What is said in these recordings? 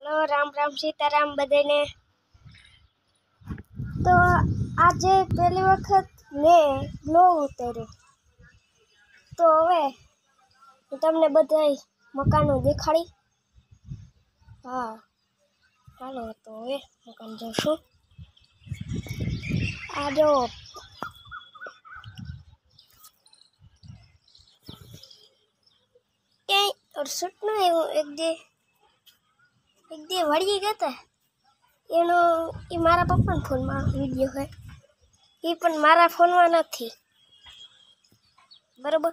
राम राम सीताराम बधाने। तो आज पहली वखत मैं ब्लॉग उतार्यो तो हवे तमने बधाय मकानो देखाड़ी। हाँ हालो तो हवे मकान जोशुं। आ जो और सुटनो एक दे वળી ગયા હતા એનો એ મારા પપ્પાના ફોનમાં વિડિયો છે એ પણ મારા ફોનમાં નથી બરોબર।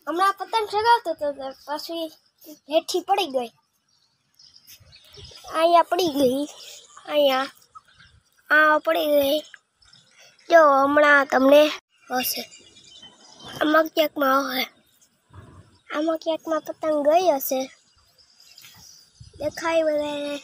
હમણાં પતંગ ચગાવતો હતો પાછી હેઠી પડી ગઈ અહીંયા પડી ગઈ અહીંયા આ પડી ગઈ જો હમણાં તમને હશે આમાં ક્યાંકમાં પતંગ ગઈ હશે દેખાય બધાને।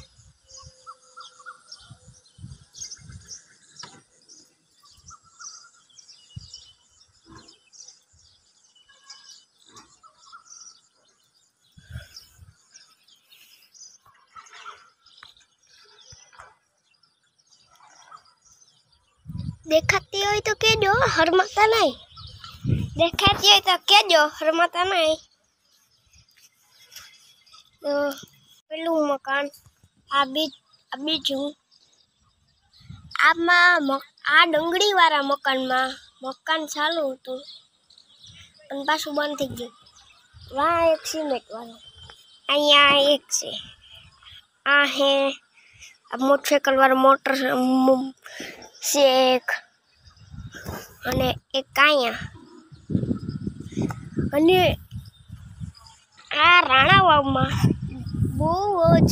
देखाती हो तो कहजो हरमाता नहीं। देखाती हो तो कहजो हरमाता नहीं। तो पेलू मकान आ बीजू आ डंगरी वाला मकान में मकान चालू हतुं पण पाछुं बंद थई गयुं। वहाँ एक सीमेंट वाळो अहींया एक छे आ है मोटरसाइकल वाळो मोटर शेक अने एक आया अने आ राणावाव में बहुज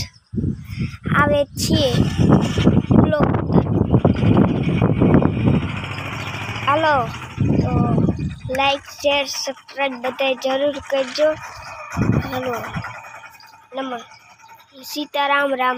आवे छे ब्लॉग। हेलो तो लाइक शेयर सब्सक्राइब बताए जरूर करजो। हेलो नमः सीताराम राम।